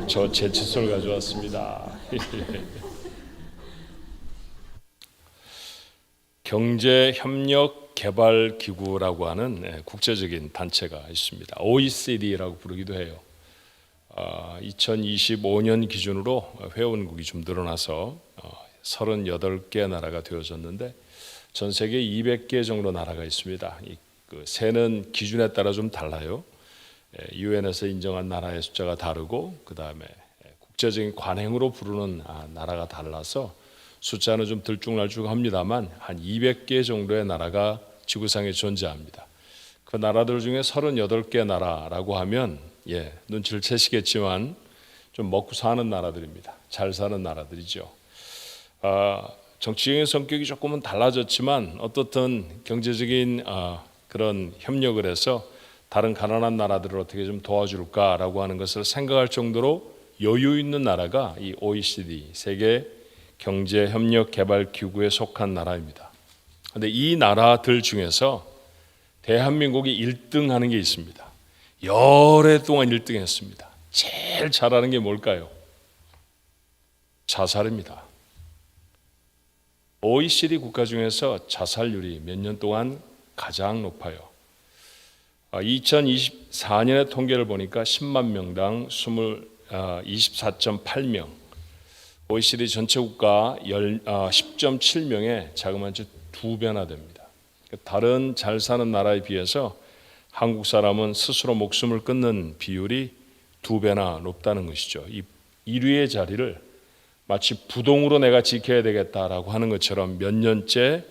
오늘 저 제칫솔 가져왔습니다. 경제협력개발기구라고 하는 국제적인 단체가 있습니다. OECD라고 부르기도 해요. 2025년 기준으로 회원국이 좀 늘어나서 38개 나라가 되어졌는데 전 세계 200개 정도 나라가 있습니다. 그 세는 기준에 따라 좀 달라요. 유엔에서 인정한 나라의 숫자가 다르고 그 다음에 국제적인 관행으로 부르는 나라가 달라서 숫자는 좀 들쭉날쭉합니다만 한 200개 정도의 나라가 지구상에 존재합니다. 그 나라들 중에 38개 나라라고 하면 눈치를 채시겠지만 좀 먹고 사는 나라들입니다. 잘 사는 나라들이죠. 정치적인 성격이 조금은 달라졌지만 어떻든 경제적인 그런 협력을 해서 다른 가난한 나라들을 어떻게 좀 도와줄까라고 하는 것을 생각할 정도로 여유 있는 나라가 이 OECD 세계 경제협력개발기구에 속한 나라입니다. 그런데 이 나라들 중에서 대한민국이 1등 하는 게 있습니다. 열해 동안 1등 했습니다. 제일 잘하는 게 뭘까요? 자살입니다. OECD 국가 중에서 자살률이 몇 년 동안 가장 높아요. 2024년의 통계를 보니까 10만 명당 24.8명, OECD 전체 국가 10.7명의 자그마한 2배나 됩니다. 다른 잘 사는 나라에 비해서 한국 사람은 스스로 목숨을 끊는 비율이 2배나 높다는 것이죠. 이 1위의 자리를 마치 부동으로 내가 지켜야 되겠다라고 하는 것처럼 몇 년째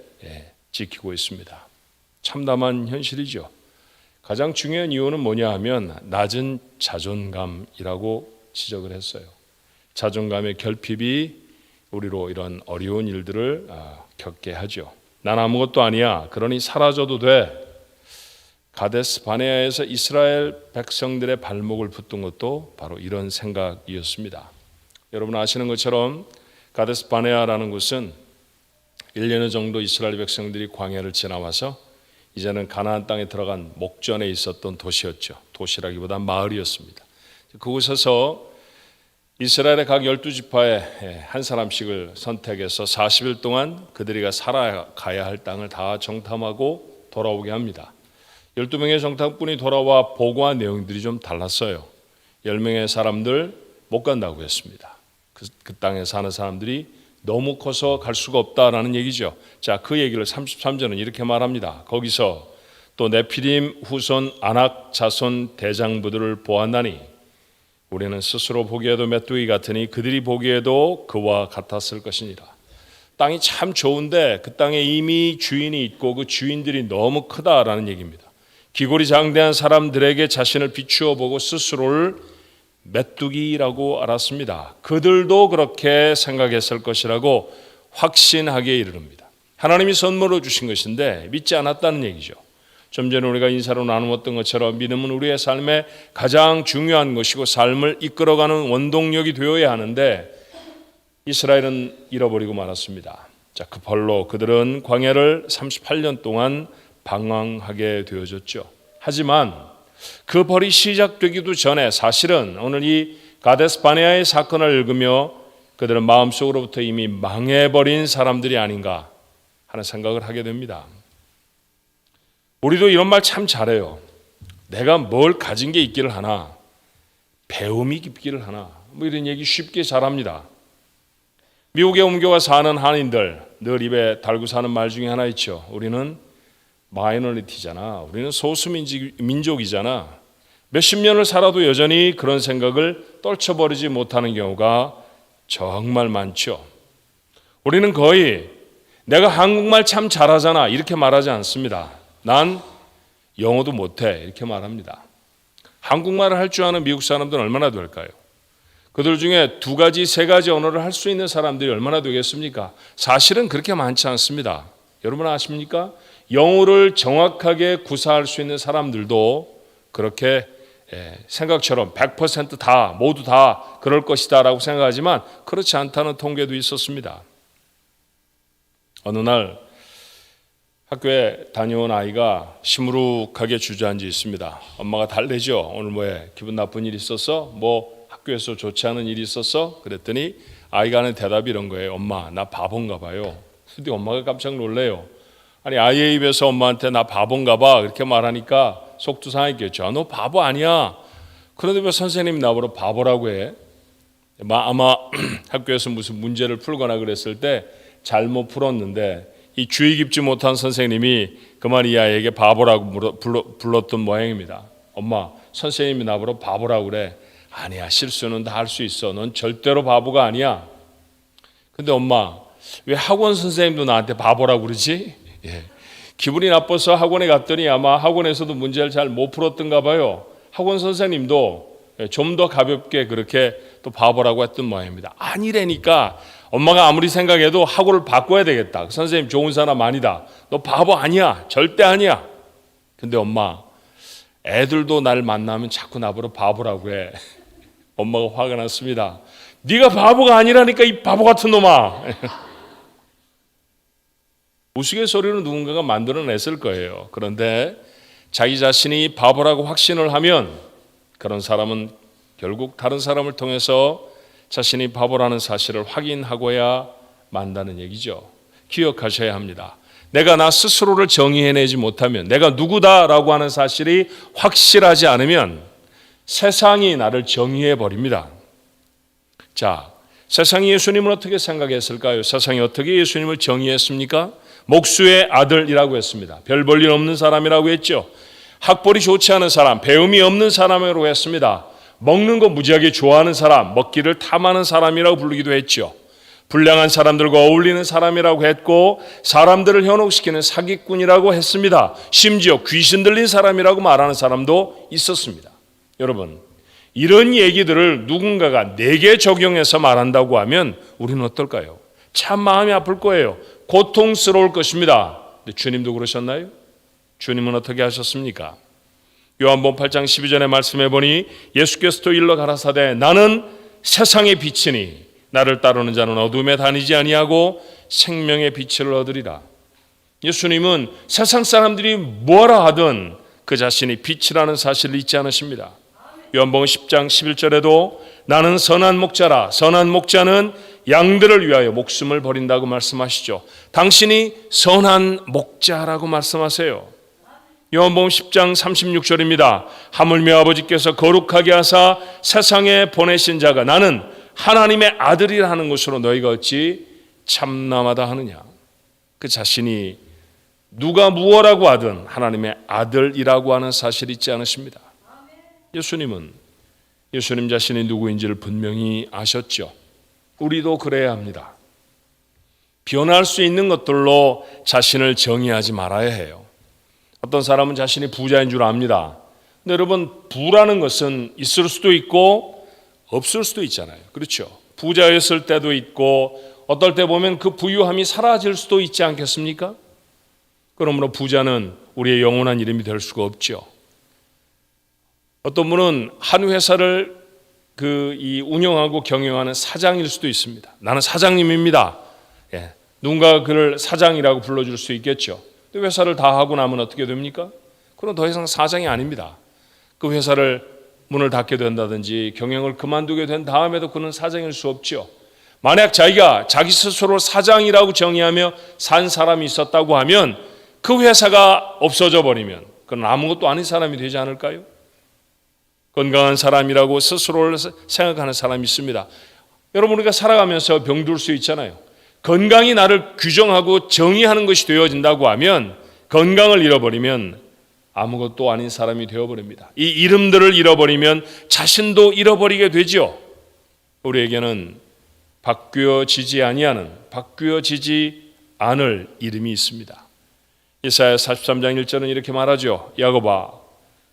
지키고 있습니다. 참담한 현실이죠. 가장 중요한 이유는 뭐냐 하면 낮은 자존감이라고 지적을 했어요. 자존감의 결핍이 우리로 이런 어려운 일들을 겪게 하죠. 난 아무것도 아니야. 그러니 사라져도 돼. 가데스 바네아에서 이스라엘 백성들의 발목을 붙든 것도 바로 이런 생각이었습니다. 여러분 아시는 것처럼 가데스 바네아라는 곳은 1년 정도 이스라엘 백성들이 광야를 지나와서 이제는 가나안 땅에 들어간 목전에 있었던 도시였죠. 도시라기보다 마을이었습니다. 그곳에서 이스라엘의 각 12지파에 한 사람씩을 선택해서 40일 동안 그들이 살아가야 할 땅을 다 정탐하고 돌아오게 합니다. 12명의 정탐꾼이 돌아와 보고한 내용들이 좀 달랐어요. 10명의 사람들 못 간다고 했습니다. 그 땅에 사는 사람들이 너무 커서 갈 수가 없다라는 얘기죠. 자, 그 얘기를 33절은 이렇게 말합니다. 거기서 또 네피림 후손 아낙 자손 대장부들을 보았나니 우리는 스스로 보기에도 메뚜기 같으니 그들이 보기에도 그와 같았을 것이니라. 땅이 참 좋은데 그 땅에 이미 주인이 있고 그 주인들이 너무 크다라는 얘기입니다. 기골이 장대한 사람들에게 자신을 비추어 보고 스스로를 메뚜기라고 알았습니다. 그들도 그렇게 생각했을 것이라고 확신하게 이르릅니다. 하나님이 선물로 주신 것인데 믿지 않았다는 얘기죠. 좀 전에 우리가 인사로 나누었던 것처럼 믿음은 우리의 삶에 가장 중요한 것이고 삶을 이끌어가는 원동력이 되어야 하는데 이스라엘은 잃어버리고 말았습니다. 자, 그 벌로 그들은 광야를 38년 동안 방황하게 되어졌죠. 하지만 그 벌이 시작되기도 전에 사실은 오늘 이 가데스 바네아의 사건을 읽으며 그들은 마음속으로부터 이미 망해버린 사람들이 아닌가 하는 생각을 하게 됩니다. 우리도 이런 말 참 잘해요. 내가 뭘 가진 게 있기를 하나, 배움이 깊기를 하나, 뭐 이런 얘기 쉽게 잘합니다. 미국에 옮겨와 사는 한인들 늘 입에 달고 사는 말 중에 하나 있죠. 우리는 마이너리티잖아. 우리는 소수민족이잖아. 몇십 년을 살아도 여전히 그런 생각을 떨쳐버리지 못하는 경우가 정말 많죠. 우리는 거의 내가 한국말 참 잘하잖아 이렇게 말하지 않습니다. 난 영어도 못해 이렇게 말합니다. 한국말을 할 줄 아는 미국 사람들은 얼마나 될까요? 그들 중에 2가지, 3가지 언어를 할 수 있는 사람들이 얼마나 되겠습니까? 사실은 그렇게 많지 않습니다. 여러분 아십니까? 영어를 정확하게 구사할 수 있는 사람들도 그렇게 생각처럼 100% 다 모두 다 그럴 것이다 라고 생각하지만 그렇지 않다는 통계도 있었습니다. 어느 날 학교에 다녀온 아이가 시무룩하게 주저앉아 있습니다. 엄마가 달래죠. 오늘 뭐해? 기분 나쁜 일 있었어? 뭐 학교에서 좋지 않은 일이 있었어? 그랬더니 아이가 하는 대답이 이런 거예요. 엄마, 나 바본가 봐요. 근데 엄마가 깜짝 놀래요. 아니, 아이의 입에서 엄마한테 나 바본가 봐 그렇게 말하니까 속도 상했겠죠. 너 바보 아니야. 그런데 왜 선생님이 나보고 바보라고 해? 아마 학교에서 무슨 문제를 풀거나 그랬을 때 잘못 풀었는데 이 주의 깊지 못한 선생님이 그만 이 아이에게 바보라고 불렀던 모양입니다. 엄마, 선생님이 나보고 바보라고 그래. 아니야, 실수는 다 할 수 있어. 넌 절대로 바보가 아니야. 근데 엄마, 왜 학원 선생님도 나한테 바보라고 그러지? 예. 기분이 나빠서 학원에 갔더니 아마 학원에서도 문제를 잘 못 풀었던가 봐요. 학원 선생님도 좀 더 가볍게 그렇게 또 바보라고 했던 모양입니다. 아니라니까 엄마가 아무리 생각해도 학원을 바꿔야 되겠다. 선생님 좋은 사람 아니다. 너 바보 아니야. 절대 아니야. 근데 엄마, 애들도 날 만나면 자꾸 나보고 바보라고 해. 엄마가 화가 났습니다. 네가 바보가 아니라니까 이 바보 같은 놈아. 우스갯소리로 누군가가 만들어냈을 거예요. 그런데 자기 자신이 바보라고 확신을 하면 그런 사람은 결국 다른 사람을 통해서 자신이 바보라는 사실을 확인하고야 만다는 얘기죠. 기억하셔야 합니다. 내가 나 스스로를 정의해내지 못하면, 내가 누구다라고 하는 사실이 확실하지 않으면 세상이 나를 정의해버립니다. 자, 세상이 예수님을 어떻게 생각했을까요? 세상이 어떻게 예수님을 정의했습니까? 목수의 아들이라고 했습니다. 별 볼 일 없는 사람이라고 했죠. 학벌이 좋지 않은 사람, 배움이 없는 사람이라고 했습니다. 먹는 거 무지하게 좋아하는 사람, 먹기를 탐하는 사람이라고 부르기도 했죠. 불량한 사람들과 어울리는 사람이라고 했고 사람들을 현혹시키는 사기꾼이라고 했습니다. 심지어 귀신 들린 사람이라고 말하는 사람도 있었습니다. 여러분, 이런 얘기들을 누군가가 내게 적용해서 말한다고 하면 우리는 어떨까요? 참 마음이 아플 거예요. 고통스러울 것입니다. 근데 주님도 그러셨나요? 주님은 어떻게 하셨습니까? 요한복음 8장 12절에 말씀해 보니 예수께서 또 일러 가라사대 나는 세상의 빛이니 나를 따르는 자는 어둠에 다니지 아니하고 생명의 빛을 얻으리라. 예수님은 세상 사람들이 뭐라 하든 그 자신이 빛이라는 사실을 잊지 않으십니다. 요한복음 10장 11절에도 나는 선한 목자라. 선한 목자는 양들을 위하여 목숨을 버린다고 말씀하시죠. 당신이 선한 목자라고 말씀하세요. 요한복음 10장 36절입니다. 하물며 아버지께서 거룩하게 하사 세상에 보내신 자가 나는 하나님의 아들이라 하는 것으로 너희가 어찌 참남하다 하느냐. 그 자신이 누가 무엇라고 하든 하나님의 아들이라고 하는 사실이 있지 않으십니다. 예수님 자신이 누구인지를 분명히 아셨죠. 우리도 그래야 합니다. 변할 수 있는 것들로 자신을 정의하지 말아야 해요. 어떤 사람은 자신이 부자인 줄 압니다. 근데 여러분, 부라는 것은 있을 수도 있고 없을 수도 있잖아요. 그렇죠? 부자였을 때도 있고 어떨 때 보면 그 부유함이 사라질 수도 있지 않겠습니까? 그러므로 부자는 우리의 영원한 이름이 될 수가 없죠. 어떤 분은 한 회사를 운영하고 경영하는 사장일 수도 있습니다. 나는 사장님입니다. 누군가 그를 사장이라고 불러줄 수 있겠죠. 근데 회사를 다 하고 나면 어떻게 됩니까? 그럼 더 이상 사장이 아닙니다. 그 회사를 문을 닫게 된다든지 경영을 그만두게 된 다음에도 그는 사장일 수 없죠. 만약 자기가 자기 스스로 사장이라고 정의하며 산 사람이 있었다고 하면 그 회사가 없어져 버리면 그는 아무것도 아닌 사람이 되지 않을까요? 건강한 사람이라고 스스로를 생각하는 사람이 있습니다. 여러분, 우리가 살아가면서 병들 수 있잖아요. 건강이 나를 규정하고 정의하는 것이 되어진다고 하면 건강을 잃어버리면 아무것도 아닌 사람이 되어버립니다. 이 이름들을 잃어버리면 자신도 잃어버리게 되죠. 우리에게는 바뀌어지지 않을 이름이 있습니다. 이사야 43장 1절은 이렇게 말하죠. 야곱아,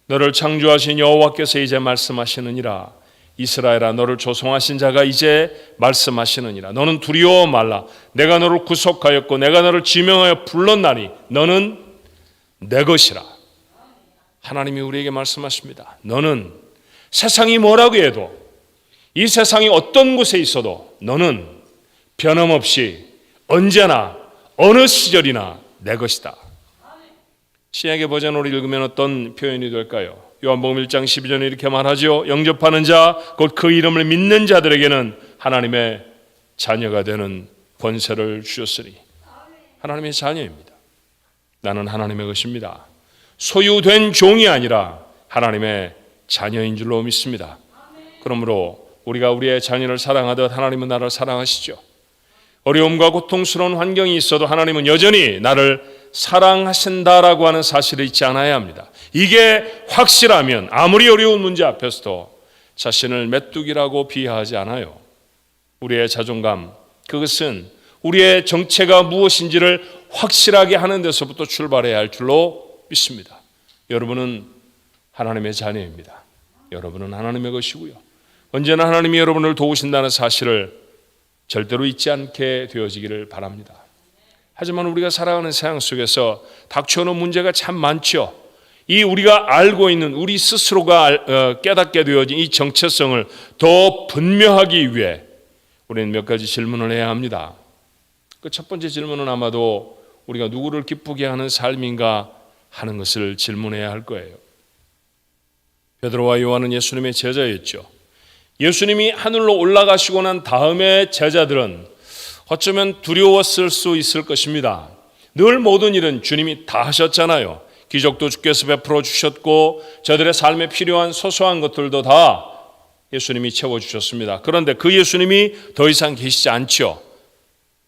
너를 창조하신 여호와께서 이제 말씀하시느니라. 이스라엘아, 너를 조성하신 자가 이제 말씀하시느니라. 너는 두려워 말라. 내가 너를 구속하였고 내가 너를 지명하여 불렀나니 너는 내 것이라. 하나님이 우리에게 말씀하십니다. 너는 세상이 뭐라고 해도, 이 세상이 어떤 곳에 있어도 너는 변함없이 언제나 어느 시절이나 내 것이다. 신약의 버전으로 읽으면 어떤 표현이 될까요? 요한복음 1장 12절에 이렇게 말하죠. 영접하는 자, 곧 그 이름을 믿는 자들에게는 하나님의 자녀가 되는 권세를 주셨으니. 하나님의 자녀입니다. 나는 하나님의 것입니다. 소유된 종이 아니라 하나님의 자녀인 줄로 믿습니다. 그러므로 우리가 우리의 자녀를 사랑하듯 하나님은 나를 사랑하시죠. 어려움과 고통스러운 환경이 있어도 하나님은 여전히 나를 사랑하신다라고 하는 사실을 잊지 않아야 합니다. 이게 확실하면 아무리 어려운 문제 앞에서도 자신을 메뚜기라고 비하하지 않아요. 우리의 자존감, 그것은 우리의 정체가 무엇인지를 확실하게 하는 데서부터 출발해야 할 줄로 믿습니다. 여러분은 하나님의 자녀입니다. 여러분은 하나님의 것이고요. 언제나 하나님이 여러분을 도우신다는 사실을 절대로 잊지 않게 되어지기를 바랍니다. 하지만 우리가 살아가는 세상 속에서 닥쳐오는 문제가 참 많죠. 이 우리가 알고 있는 우리 스스로가 깨닫게 되어진 이 정체성을 더 분명하기 위해 우리는 몇 가지 질문을 해야 합니다. 그 첫 번째 질문은 아마도 우리가 누구를 기쁘게 하는 삶인가 하는 것을 질문해야 할 거예요. 베드로와 요한은 예수님의 제자였죠. 예수님이 하늘로 올라가시고 난 다음에 제자들은 어쩌면 두려웠을 수 있을 것입니다. 늘 모든 일은 주님이 다 하셨잖아요. 기적도 주께서 베풀어 주셨고 저들의 삶에 필요한 소소한 것들도 다 예수님이 채워주셨습니다. 그런데 그 예수님이 더 이상 계시지 않죠.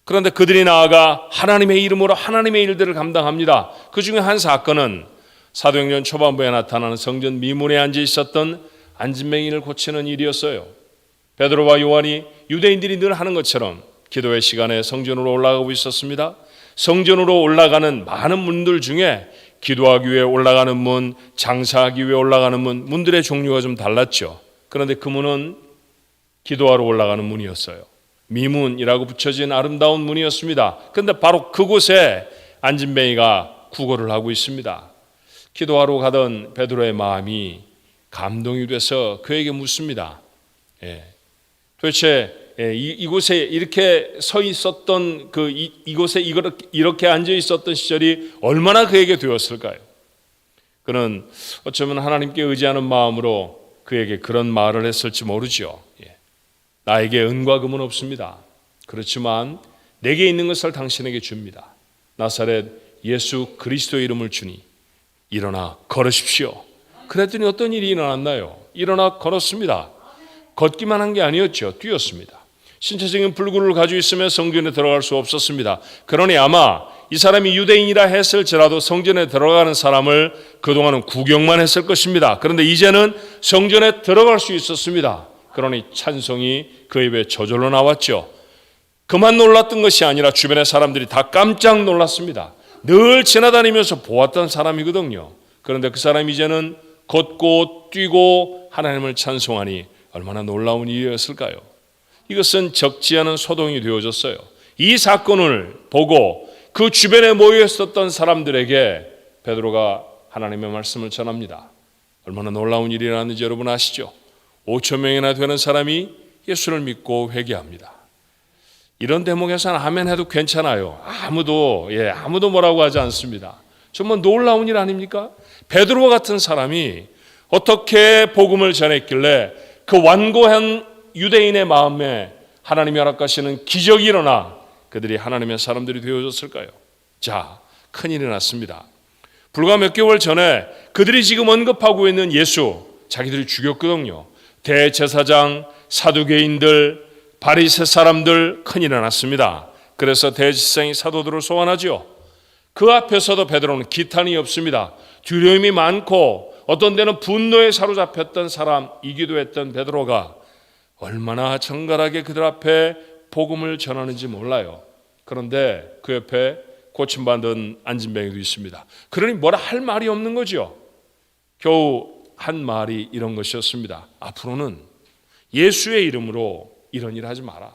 그런데 그들이 나아가 하나님의 이름으로 하나님의 일들을 감당합니다. 그 중에 한 사건은 사도행전 초반부에 나타나는 성전 미문에 앉아 있었던 안진뱅이를 고치는 일이었어요. 베드로와 요한이 유대인들이 늘 하는 것처럼 기도의 시간에 성전으로 올라가고 있었습니다. 성전으로 올라가는 많은 문들 중에 기도하기 위해 올라가는 문, 장사하기 위해 올라가는 문, 문들의 종류가 좀 달랐죠. 그런데 그 문은 기도하러 올라가는 문이었어요. 미문이라고 붙여진 아름다운 문이었습니다. 그런데 바로 그곳에 안진뱅이가 구걸을 하고 있습니다. 기도하러 가던 베드로의 마음이 감동이 돼서 그에게 묻습니다. 도대체 이곳에 이렇게 서 있었던 이곳에 이렇게 앉아 있었던 시절이 얼마나 그에게 되었을까요? 그는 어쩌면 하나님께 의지하는 마음으로 그에게 그런 말을 했을지 모르죠. 나에게 은과 금은 없습니다. 그렇지만 내게 있는 것을 당신에게 줍니다. 나사렛 예수 그리스도의 이름을 주니 일어나 걸으십시오. 그랬더니 어떤 일이 일어났나요? 일어나 걸었습니다. 걷기만 한 게 아니었죠. 뛰었습니다. 신체적인 불구를 가지고 있으면 성전에 들어갈 수 없었습니다. 그러니 아마 이 사람이 유대인이라 했을지라도 성전에 들어가는 사람을 그동안은 구경만 했을 것입니다. 그런데 이제는 성전에 들어갈 수 있었습니다. 그러니 찬송이 그 입에 저절로 나왔죠. 그만 놀랐던 것이 아니라 주변의 사람들이 다 깜짝 놀랐습니다. 늘 지나다니면서 보았던 사람이거든요. 그런데 그 사람이 이제는 걷고 뛰고 하나님을 찬송하니 얼마나 놀라운 일이었을까요? 이것은 적지 않은 소동이 되어졌어요. 이 사건을 보고 그 주변에 모여 있었던 사람들에게 베드로가 하나님의 말씀을 전합니다. 얼마나 놀라운 일이 일어났는지 여러분 아시죠? 5천 명이나 되는 사람이 예수를 믿고 회개합니다. 이런 대목에서는 아멘 해도 괜찮아요. 아무도 뭐라고 하지 않습니다. 정말 놀라운 일 아닙니까? 베드로와 같은 사람이 어떻게 복음을 전했길래 그 완고한 유대인의 마음에 하나님이 허락하시는 기적이 일어나 그들이 하나님의 사람들이 되어졌을까요? 자, 큰일이 났습니다. 불과 몇 개월 전에 그들이 지금 언급하고 있는 예수 자기들이 죽였거든요. 대제사장, 사두개인들, 바리새 사람들 큰일이 났습니다. 그래서 대제사장이 사도들을 소환하죠. 그 앞에서도 베드로는 기탄이 없습니다. 두려움이 많고 어떤 데는 분노에 사로잡혔던 사람이기도 했던 베드로가 얼마나 정갈하게 그들 앞에 복음을 전하는지 몰라요. 그런데 그 옆에 고침받은 안진뱅이도 있습니다. 그러니 뭐라 할 말이 없는 거죠. 겨우 한 말이 이런 것이었습니다. 앞으로는 예수의 이름으로 이런 일 하지 마라.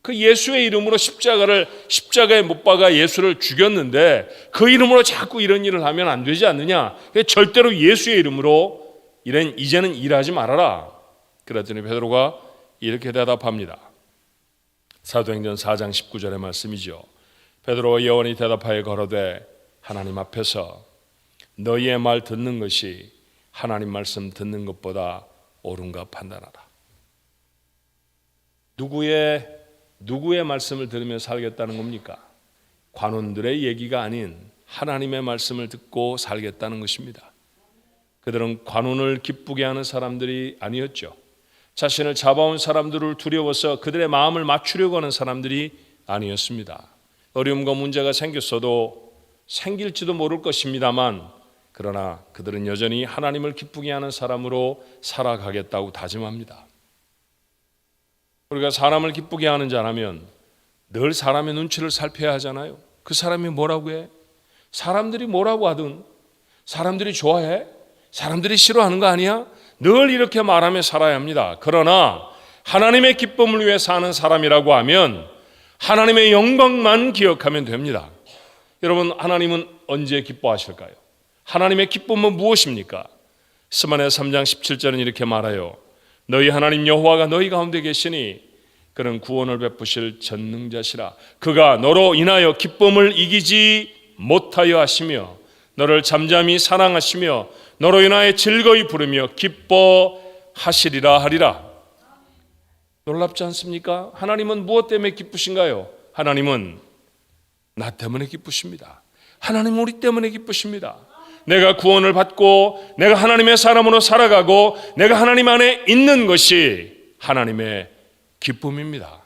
그 예수의 이름으로 십자가에 못 박아 예수를 죽였는데 그 이름으로 자꾸 이런 일을 하면 안 되지 않느냐. 절대로 예수의 이름으로 이제는 일하지 말아라. 그랬더니 베드로가 이렇게 대답합니다. 사도행전 4장 19절의 말씀이죠. 베드로와 요한이 대답하여 걸어되 하나님 앞에서 너희의 말 듣는 것이 하나님 말씀 듣는 것보다 옳은가 판단하라. 누구의 말씀을 들으며 살겠다는 겁니까? 관원들의 얘기가 아닌 하나님의 말씀을 듣고 살겠다는 것입니다. 그들은 관원을 기쁘게 하는 사람들이 아니었죠. 자신을 잡아온 사람들을 두려워서 그들의 마음을 맞추려고 하는 사람들이 아니었습니다. 어려움과 문제가 생겼어도 생길지도 모를 것입니다만, 그러나 그들은 여전히 하나님을 기쁘게 하는 사람으로 살아가겠다고 다짐합니다. 우리가 사람을 기쁘게 하는 자라면 늘 사람의 눈치를 살펴야 하잖아요. 그 사람이 뭐라고 해? 사람들이 뭐라고 하든, 사람들이 좋아해? 사람들이 싫어하는 거 아니야? 늘 이렇게 말하며 살아야 합니다. 그러나 하나님의 기쁨을 위해 사는 사람이라고 하면 하나님의 영광만 기억하면 됩니다. 여러분, 하나님은 언제 기뻐하실까요? 하나님의 기쁨은 무엇입니까? 스가랴 3장 17절은 이렇게 말해요. 너희 하나님 여호와가 너희 가운데 계시니 그는 구원을 베푸실 전능자시라. 그가 너로 인하여 기쁨을 이기지 못하여 하시며 너를 잠잠히 사랑하시며 너로 인하여 즐거이 부르며 기뻐하시리라 하리라. 놀랍지 않습니까? 하나님은 무엇 때문에 기쁘신가요? 하나님은 나 때문에 기쁘십니다. 하나님은 우리 때문에 기쁘십니다. 내가 구원을 받고 내가 하나님의 사람으로 살아가고 내가 하나님 안에 있는 것이 하나님의 기쁨입니다.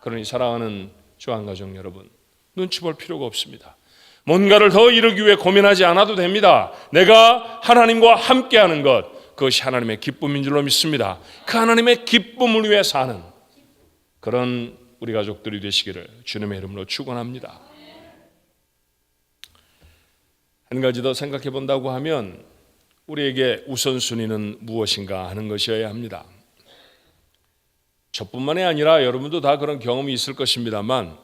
그러니 사랑하는 조한가족 여러분, 눈치 볼 필요가 없습니다. 뭔가를 더 이루기 위해 고민하지 않아도 됩니다. 내가 하나님과 함께하는 것, 그것이 하나님의 기쁨인 줄로 믿습니다. 그 하나님의 기쁨을 위해 사는 그런 우리 가족들이 되시기를 주님의 이름으로 축원합니다. 한 가지 더 생각해 본다고 하면 우리에게 우선순위는 무엇인가 하는 것이어야 합니다. 저뿐만이 아니라 여러분도 다 그런 경험이 있을 것입니다만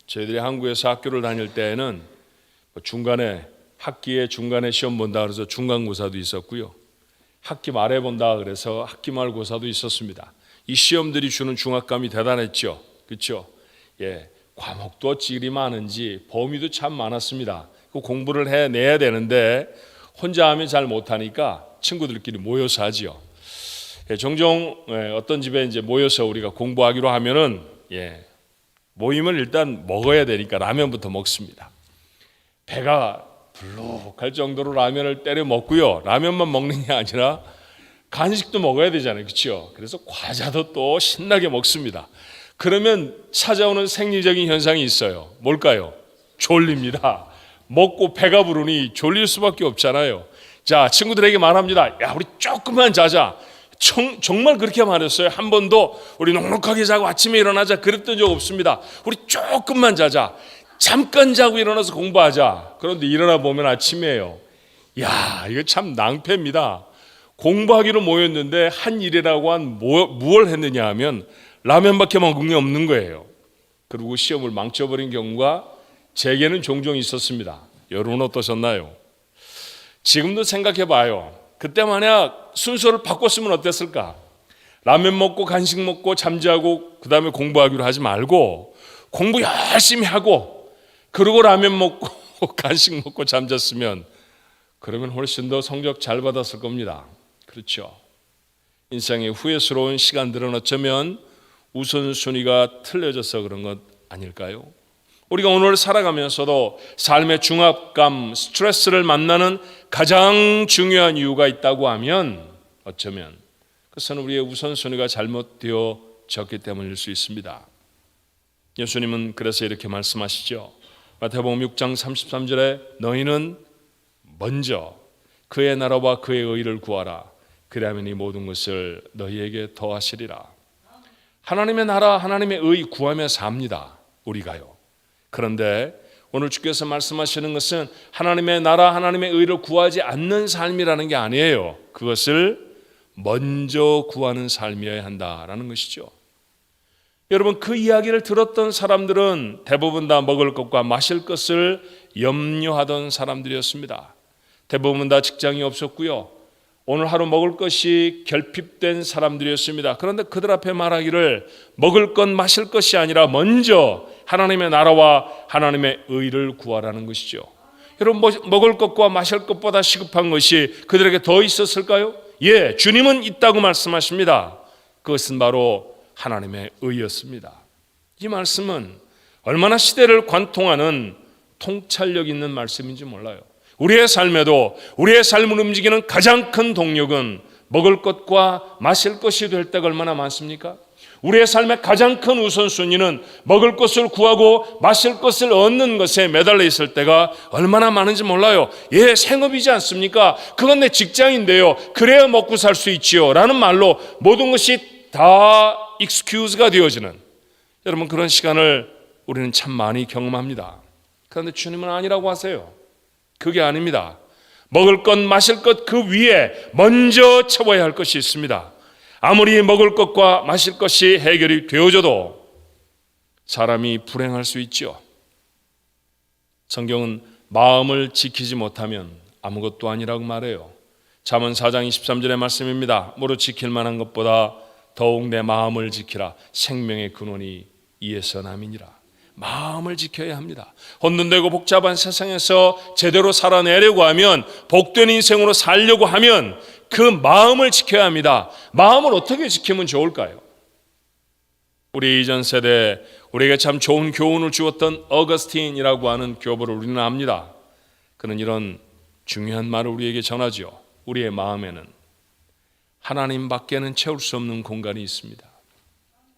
저희들이 한국에서 학교를 다닐 때에는 학기의 중간에 시험 본다 그래서 중간고사도 있었고요. 학기 말에 본다 그래서 학기 말고사도 있었습니다. 이 시험들이 주는 중압감이 대단했죠. 그렇죠? 예, 과목도 어찌 이리 많은지 범위도 참 많았습니다. 그 공부를 해내야 되는데 혼자 하면 잘 못하니까 친구들끼리 모여서 하지요. 예, 종종 어떤 집에 이제 모여서 우리가 공부하기로 하면은 모임을 일단 먹어야 되니까 라면부터 먹습니다. 배가 불룩할 정도로 라면을 때려 먹고요. 라면만 먹는 게 아니라 간식도 먹어야 되잖아요. 그렇죠? 그래서 과자도 또 신나게 먹습니다. 그러면 찾아오는 생리적인 현상이 있어요. 뭘까요? 졸립니다. 먹고 배가 부르니 졸릴 수밖에 없잖아요. 자, 친구들에게 말합니다. 야, 우리 조금만 자자. 정말 그렇게 말했어요. 한 번도 우리 넉넉하게 자고 아침에 일어나자 그랬던 적 없습니다. 우리 조금만 자자. 잠깐 자고 일어나서 공부하자. 그런데 일어나 보면 아침이에요. 야, 이거 참 낭패입니다. 공부하기로 모였는데 한 일이라고 한 무엇을 했느냐 하면 라면밖에 먹은 게 없는 거예요. 그리고 시험을 망쳐버린 경우가 제게는 종종 있었습니다. 여러분 어떠셨나요? 지금도 생각해 봐요. 그때 만약 순서를 바꿨으면 어땠을까? 라면 먹고 간식 먹고 잠자고 그 다음에 공부하기로 하지 말고 공부 열심히 하고 그리고 라면 먹고 간식 먹고 잠잤으면 그러면 훨씬 더 성적 잘 받았을 겁니다. 그렇죠? 인생의 후회스러운 시간들은 어쩌면 우선순위가 틀려져서 그런 것 아닐까요? 우리가 오늘 살아가면서도 삶의 중압감, 스트레스를 만나는 가장 중요한 이유가 있다고 하면 어쩌면 그것은 우리의 우선순위가 잘못되어졌기 때문일 수 있습니다. 예수님은 그래서 이렇게 말씀하시죠. 마태복음 6장 33절에 너희는 먼저 그의 나라와 그의 의를 구하라. 그리하면 이 모든 것을 너희에게 더하시리라. 하나님의 나라, 하나님의 의 구하며 삽니다. 우리가요. 그런데 오늘 주께서 말씀하시는 것은 하나님의 나라, 하나님의 의를 구하지 않는 삶이라는 게 아니에요. 그것을 먼저 구하는 삶이어야 한다라는 것이죠. 여러분, 그 이야기를 들었던 사람들은 대부분 다 먹을 것과 마실 것을 염려하던 사람들이었습니다. 대부분 다 직장이 없었고요. 오늘 하루 먹을 것이 결핍된 사람들이었습니다. 그런데 그들 앞에 말하기를 먹을 것 마실 것이 아니라 먼저 하나님의 나라와 하나님의 의를 구하라는 것이죠. 여러분, 먹을 것과 마실 것보다 시급한 것이 그들에게 더 있었을까요? 예, 주님은 있다고 말씀하십니다. 그것은 바로 하나님의 의였습니다. 이 말씀은 얼마나 시대를 관통하는 통찰력 있는 말씀인지 몰라요. 우리의 삶에도 우리의 삶을 움직이는 가장 큰 동력은 먹을 것과 마실 것이 될 때가 얼마나 많습니까? 우리의 삶의 가장 큰 우선순위는 먹을 것을 구하고 마실 것을 얻는 것에 매달려 있을 때가 얼마나 많은지 몰라요. 예, 생업이지 않습니까? 그건 내 직장인데요. 그래야 먹고 살 수 있지요 라는 말로 모든 것이 다 excuse가 되어지는, 여러분, 그런 시간을 우리는 참 많이 경험합니다. 그런데 주님은 아니라고 하세요. 그게 아닙니다. 먹을 것 마실 것 그 위에 먼저 채워야 할 것이 있습니다. 아무리 먹을 것과 마실 것이 해결이 되어져도 사람이 불행할 수 있죠. 성경은 마음을 지키지 못하면 아무것도 아니라고 말해요. 잠언 4장 23절의 말씀입니다. 무릇 지킬 만한 것보다 더욱 내 마음을 지키라. 생명의 근원이 이에서 남이니라. 마음을 지켜야 합니다. 혼돈되고 복잡한 세상에서 제대로 살아내려고 하면, 복된 인생으로 살려고 하면 그 마음을 지켜야 합니다. 마음을 어떻게 지키면 좋을까요? 우리 이전 세대 우리에게 참 좋은 교훈을 주었던 어거스틴이라고 하는 교보를 우리는 압니다. 그는 이런 중요한 말을 우리에게 전하죠. 우리의 마음에는 하나님 밖에는 채울 수 없는 공간이 있습니다.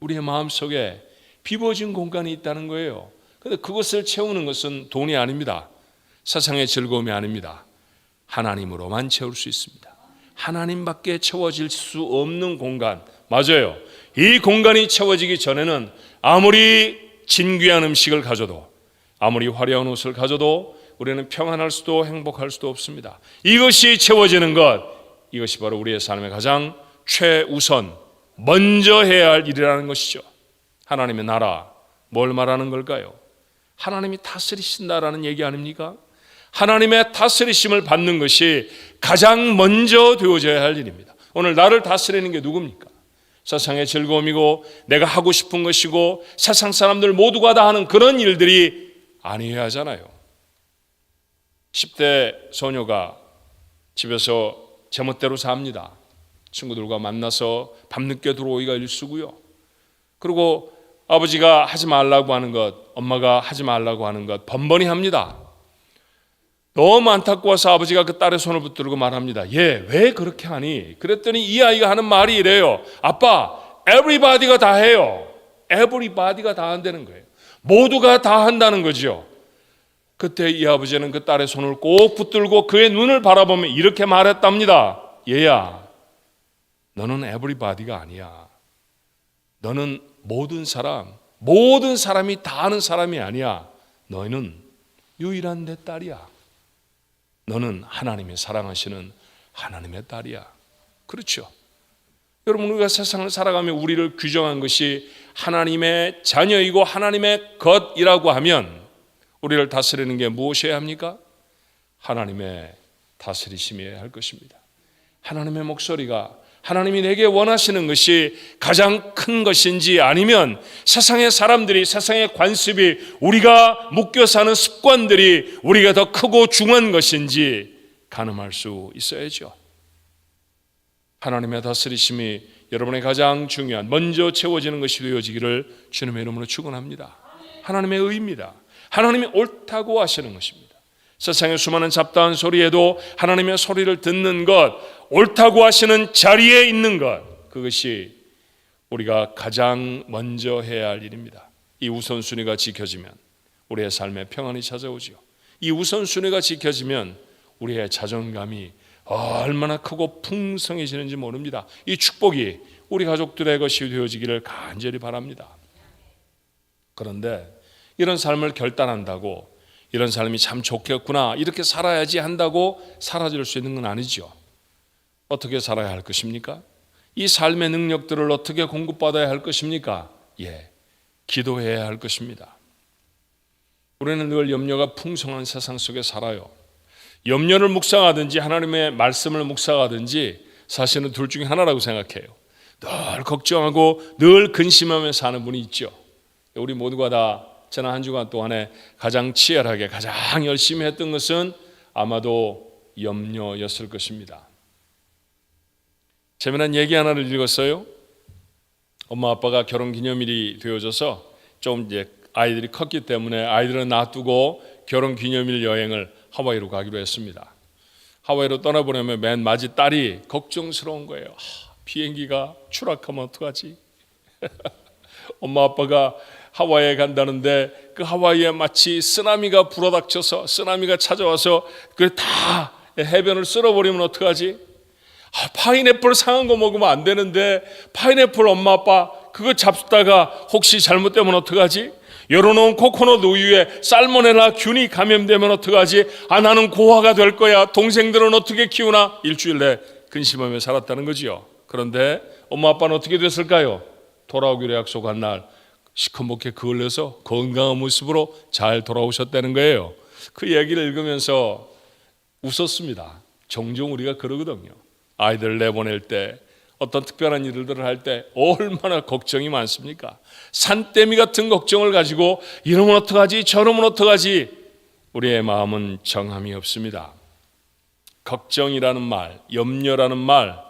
우리의 마음속에 비워진 공간이 있다는 거예요. 그런데 그것을 채우는 것은 돈이 아닙니다. 세상의 즐거움이 아닙니다. 하나님으로만 채울 수 있습니다. 하나님밖에 채워질 수 없는 공간, 맞아요. 이 공간이 채워지기 전에는 아무리 진귀한 음식을 가져도, 아무리 화려한 옷을 가져도 우리는 평안할 수도 행복할 수도 없습니다. 이것이 채워지는 것, 이것이 바로 우리의 삶의 가장 최우선 먼저 해야 할 일이라는 것이죠. 하나님의 나라, 뭘 말하는 걸까요? 하나님이 다스리신다라는 얘기 아닙니까? 하나님의 다스리심을 받는 것이 가장 먼저 되어져야 할 일입니다. 오늘 나를 다스리는 게 누굽니까? 세상의 즐거움이고 내가 하고 싶은 것이고 세상 사람들 모두가 다 하는 그런 일들이 아니어야 하잖아요. 10대 소녀가 집에서 제멋대로 삽니다. 친구들과 만나서 밤늦게 들어오기가 일쑤고요. 그리고 아버지가 하지 말라고 하는 것, 엄마가 하지 말라고 하는 것 번번이 합니다. 너무 안타까워서 아버지가 그 딸의 손을 붙들고 말합니다. 얘 왜 그렇게 하니? 그랬더니 이 아이가 하는 말이 이래요. 아빠, everybody가 다 해요. everybody가 다 한다는 거예요. 모두가 다 한다는 거죠. 그때 이 아버지는 그 딸의 손을 꼭 붙들고 그의 눈을 바라보며 이렇게 말했답니다. 얘야, 너는 everybody가 아니야. 너는 모든 사람이 다 아는 사람이 아니야. 너희는 유일한 내 딸이야. 너는 하나님이 사랑하시는 하나님의 딸이야. 그렇죠. 여러분, 우리가 세상을 살아가며 우리를 규정한 것이 하나님의 자녀이고 하나님의 것이라고 하면 우리를 다스리는 게 무엇이어야 합니까? 하나님의 다스리심이어야 할 것입니다. 하나님의 목소리가, 하나님이 내게 원하시는 것이 가장 큰 것인지, 아니면 세상의 사람들이, 세상의 관습이, 우리가 묶여 사는 습관들이 우리가 더 크고 중요한 것인지 가늠할 수 있어야죠. 하나님의 다스리심이 여러분의 가장 중요한, 먼저 채워지는 것이 되어지기를 주님의 이름으로 축원합니다. 하나님의 의입니다. 하나님이 옳다고 하시는 것입니다. 세상의 수많은 잡다한 소리에도 하나님의 소리를 듣는 것, 옳다고 하시는 자리에 있는 것, 그것이 우리가 가장 먼저 해야 할 일입니다. 이 우선순위가 지켜지면 우리의 삶에 평안이 찾아오죠. 이 우선순위가 지켜지면 우리의 자존감이 얼마나 크고 풍성해지는지 모릅니다. 이 축복이 우리 가족들의 것이 되어지기를 간절히 바랍니다. 그런데 이런 삶을 결단한다고, 이런 삶이 참 좋겠구나, 이렇게 살아야지 한다고 사라질 수 있는 건 아니죠. 어떻게 살아야 할 것입니까? 이 삶의 능력들을 어떻게 공급받아야 할 것입니까? 기도해야 할 것입니다. 우리는 늘 염려가 풍성한 세상 속에 살아요. 염려를 묵상하든지 하나님의 말씀을 묵상하든지 사실은 둘 중에 하나라고 생각해요. 늘 걱정하고 늘 근심하며 사는 분이 있죠. 우리 모두가 다 지난 한 주간 동안에 가장 치열하게 가장 열심히 했던 것은 아마도 염려였을 것입니다. 재미난 얘기 하나를 읽었어요. 엄마 아빠가 결혼기념일이 되어져서 좀 이제 아이들이 컸기 때문에 아이들은 놔두고 결혼기념일 여행을 하와이로 가기로 했습니다. 하와이로 떠나보려면 맨 맞이 딸이 걱정스러운 거예요. 비행기가 추락하면 어떡하지? 엄마 아빠가 하와이에 간다는데 그 하와이에 마치 쓰나미가 불어닥쳐서 쓰나미가 찾아와서 그 다 해변을 쓸어버리면 어떡하지? 파인애플 상한 거 먹으면 안 되는데 파인애플 엄마 아빠 그거 잡다가 혹시 잘못되면 어떡하지? 열어놓은 코코넛 우유에 살모넬라 균이 감염되면 어떡하지? 나는 고아가 될 거야. 동생들은 어떻게 키우나? 일주일 내 근심하며 살았다는 거지요. 그런데 엄마 아빠는 어떻게 됐을까요? 돌아오기로 약속한 날 시커멓게 그을려서 건강한 모습으로 잘 돌아오셨다는 거예요. 그 얘기를 읽으면서 웃었습니다. 종종 우리가 그러거든요. 아이들 내보낼 때 어떤 특별한 일들을 할 때 얼마나 걱정이 많습니까? 산더미 같은 걱정을 가지고 이러면 어떡하지 저러면 어떡하지. 우리의 마음은 정함이 없습니다. 걱정이라는 말, 염려라는 말,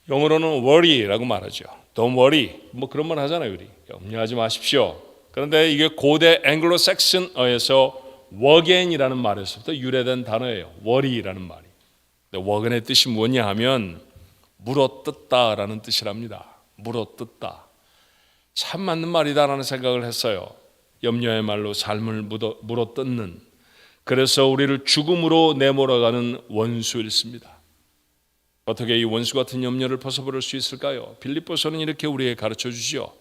영어로는 worry라고 말하죠. Don't worry 뭐 그런 말 하잖아요. 우리 염려하지 마십시오. 그런데 이게 고대 앵글로색슨어에서 워겐이라는 말에서부터 유래된 단어예요. worry라는 말이. 워겐의 뜻이 뭐냐 하면 물어뜯다라는 뜻이랍니다. 물어뜯다. 참 맞는 말이다라는 생각을 했어요. 염려의 말로 삶을 물어뜯는, 그래서 우리를 죽음으로 내몰아가는 원수였습니다. 어떻게 이 원수 같은 염려를 벗어버릴 수 있을까요? 빌립보서는 이렇게 우리에게 가르쳐 주시오.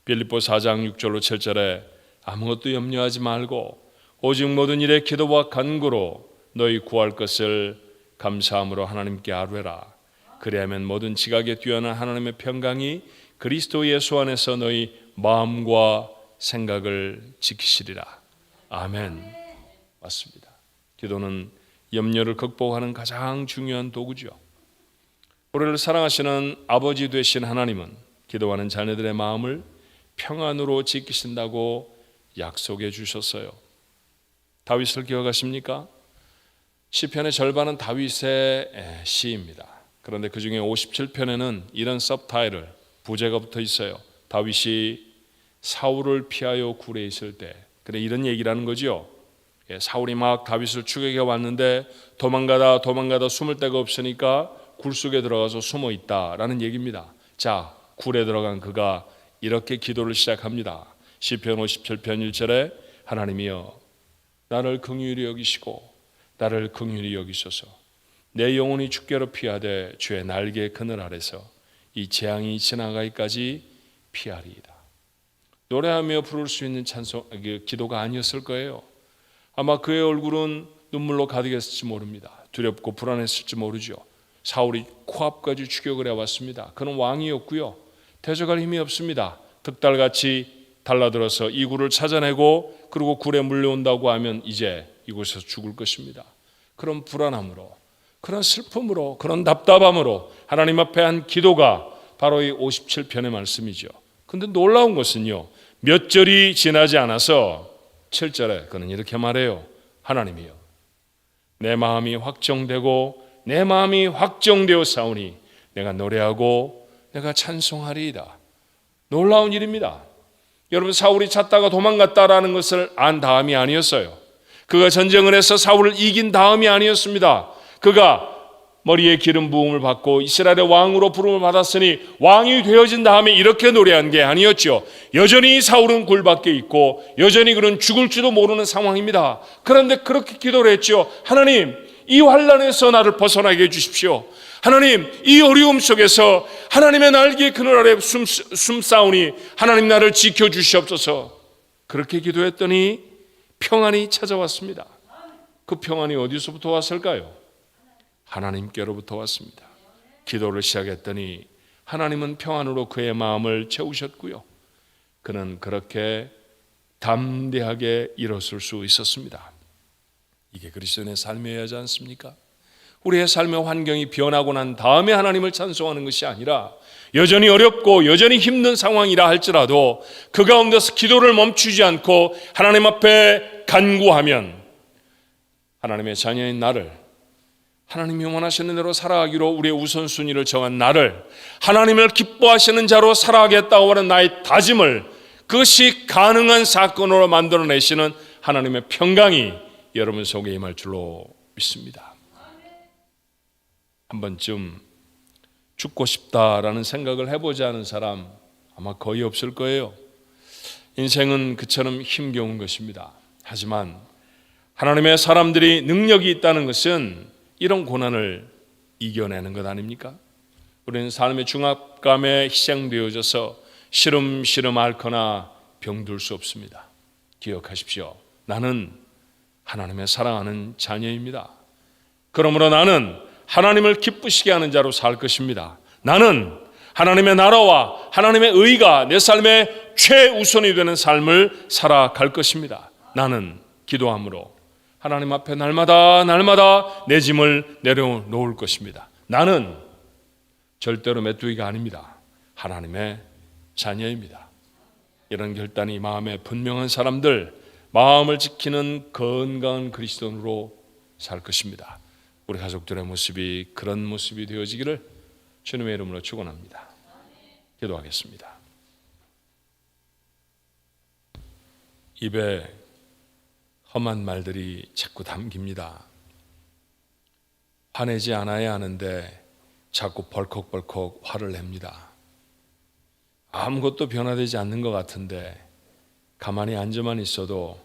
빌립보 4장 6절로 7절에 아무것도 염려하지 말고 오직 모든 일에 기도와 간구로 너희 구할 것을 감사함으로 하나님께 아뢰라. 그리하면 모든 지각에 뛰어난 하나님의 평강이 그리스도 예수 안에서 너희 마음과 생각을 지키시리라. 아멘. 맞습니다. 기도는 염려를 극복하는 가장 중요한 도구죠. 우리를 사랑하시는 아버지 되신 하나님은 기도하는 자녀들의 마음을 평안으로 지키신다고 약속해 주셨어요. 다윗을 기억하십니까? 시편의 절반은 다윗의 시입니다. 그런데 그 중에 57편에는 이런 서브타이틀, 부제가 붙어 있어요. 다윗이 사울을 피하여 굴에 있을 때, 그래 이런 얘기라는 거죠. 사울이 막 다윗을 추격해 왔는데 도망가다 숨을 데가 없으니까 굴 속에 들어가서 숨어 있다라는 얘기입니다. 자, 굴에 들어간 그가 이렇게 기도를 시작합니다. 시편 57편 1절에 하나님이여 나를 긍휼히 여기시고 나를 긍휼히 여기소서. 내 영혼이 주께로 피하되 주의 날개 그늘 아래서 이 재앙이 지나가기까지 피하리이다. 노래하며 부를 수 있는 찬송 기도가 아니었을 거예요. 아마 그의 얼굴은 눈물로 가득했을지 모릅니다. 두렵고 불안했을지 모르죠. 사울이 코앞까지 추격을 해왔습니다. 그는 왕이었고요. 대적할 힘이 없습니다. 득달같이 달라들어서 이 굴을 찾아내고 그리고 굴에 물려온다고 하면 이제 이곳에서 죽을 것입니다. 그런 불안함으로, 그런 슬픔으로, 그런 답답함으로 하나님 앞에 한 기도가 바로 이 57편의 말씀이죠. 그런데 놀라운 것은요, 몇 절이 지나지 않아서 7절에 그는 이렇게 말해요. 하나님이여 내 마음이 확정되어 싸우니 내가 노래하고 내가 찬송하리이다. 놀라운 일입니다. 여러분, 사울이 찾다가 도망갔다라는 것을 안 다음이 아니었어요. 그가 전쟁을 해서 사울을 이긴 다음이 아니었습니다. 그가 머리에 기름 부음을 받고 이스라엘의 왕으로 부름을 받았으니 왕이 되어진 다음에 이렇게 노래한 게 아니었죠. 여전히 사울은 굴 밖에 있고 여전히 그는 죽을지도 모르는 상황입니다. 그런데 그렇게 기도를 했죠. 하나님, 이 환난에서 나를 벗어나게 해주십시오. 하나님, 이 어려움 속에서 하나님의 날개 그늘 아래 숨싸우니 하나님 나를 지켜주시옵소서. 그렇게 기도했더니 평안이 찾아왔습니다. 그 평안이 어디서부터 왔을까요? 하나님께로부터 왔습니다. 기도를 시작했더니 하나님은 평안으로 그의 마음을 채우셨고요. 그는 그렇게 담대하게 일어설 수 있었습니다. 이게 그리스도인의 삶이어야 하지 않습니까? 우리의 삶의 환경이 변하고 난 다음에 하나님을 찬송하는 것이 아니라 여전히 어렵고 여전히 힘든 상황이라 할지라도 그 가운데서 기도를 멈추지 않고 하나님 앞에 간구하면 하나님의 자녀인 나를, 하나님이 원하시는 대로 살아가기로 우리의 우선순위를 정한 나를 하나님을 기뻐하시는 자로 살아가겠다고 하는 나의 다짐을, 그것이 가능한 사건으로 만들어내시는 하나님의 평강이 여러분 속에 임할 줄로 믿습니다. 한 번쯤 죽고 싶다라는 생각을 해보지 않은 사람 아마 거의 없을 거예요. 인생은 그처럼 힘겨운 것입니다. 하지만 하나님의 사람들이 능력이 있다는 것은 이런 고난을 이겨내는 것 아닙니까? 우리는 삶의 중압감에 희생되어져서 시름시름 앓거나 병들 수 없습니다. 기억하십시오. 나는 하나님의 사랑하는 자녀입니다. 그러므로 나는 하나님을 기쁘시게 하는 자로 살 것입니다. 나는 하나님의 나라와 하나님의 의가 내 삶의 최우선이 되는 삶을 살아갈 것입니다. 나는 기도함으로 하나님 앞에 날마다 내 짐을 내려놓을 것입니다. 나는 절대로 메뚜기가 아닙니다. 하나님의 자녀입니다. 이런 결단이 마음에 분명한 사람들, 마음을 지키는 건강한 그리스도인으로 살 것입니다. 우리 가족들의 모습이 그런 모습이 되어지기를 주님의 이름으로 축원합니다. 기도하겠습니다. 입에 험한 말들이 자꾸 담깁니다. 화내지 않아야 하는데 자꾸 벌컥벌컥 화를 냅니다. 아무것도 변화되지 않는 것 같은데 가만히 앉아만 있어도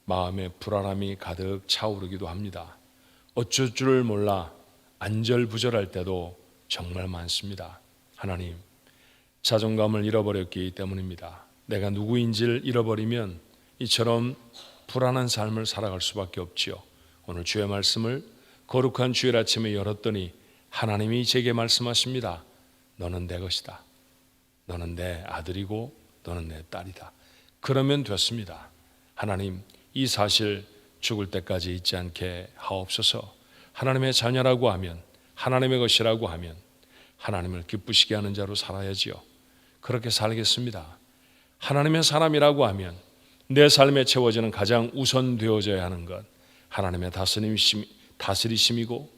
마음에 불안함이 가득 차오르기도 합니다. 어쩔 줄을 몰라 안절부절할 때도 정말 많습니다. 하나님, 자존감을 잃어버렸기 때문입니다. 내가 누구인지를 잃어버리면 이처럼 불안한 삶을 살아갈 수밖에 없지요. 오늘 주의 말씀을 거룩한 주일 아침에 열었더니 하나님이 제게 말씀하십니다. 너는 내 것이다. 너는 내 아들이고 너는 내 딸이다. 그러면 됐습니다. 하나님, 이 사실 죽을 때까지 잊지 않게 하옵소서. 하나님의 자녀라고 하면, 하나님의 것이라고 하면 하나님을 기쁘시게 하는 자로 살아야지요. 그렇게 살겠습니다. 하나님의 사람이라고 하면 내 삶에 채워지는 가장 우선되어져야 하는 것, 하나님의 다스리심이고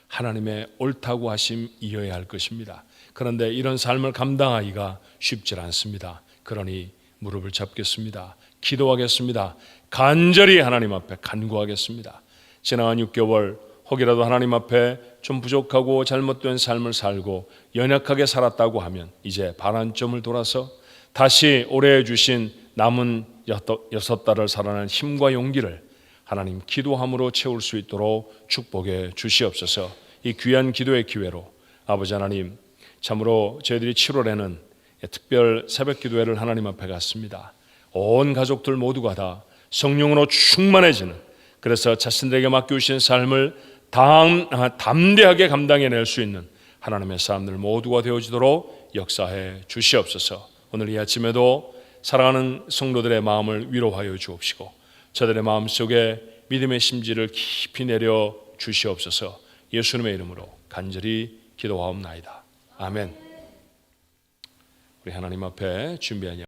하나님의 옳다고 하심이어야 할 것입니다. 그런데 이런 삶을 감당하기가 쉽지 않습니다. 그러니 무릎을 잡겠습니다. 기도하겠습니다. 간절히 하나님 앞에 간구하겠습니다. 지나간 6개월 혹이라도 하나님 앞에 좀 부족하고 잘못된 삶을 살고 연약하게 살았다고 하면 이제 반환점을 돌아서 다시 올해 주신 남은 6달을 살아낼 힘과 용기를 하나님 기도함으로 채울 수 있도록 축복해 주시옵소서. 이 귀한 기도의 기회로 아버지 하나님, 참으로 저희들이 7월에는 특별 새벽 기도회를 하나님 앞에 갔습니다. 온 가족들 모두가 다 성령으로 충만해지는, 그래서 자신들에게 맡겨주신 삶을 담대하게 감당해낼 수 있는 하나님의 사람들 모두가 되어지도록 역사해 주시옵소서. 오늘 이 아침에도 사랑하는 성도들의 마음을 위로하여 주옵시고 저들의 마음속에 믿음의 심지를 깊이 내려 주시옵소서. 예수님의 이름으로 간절히 기도하옵나이다. 아멘. 우리 하나님 앞에 준비한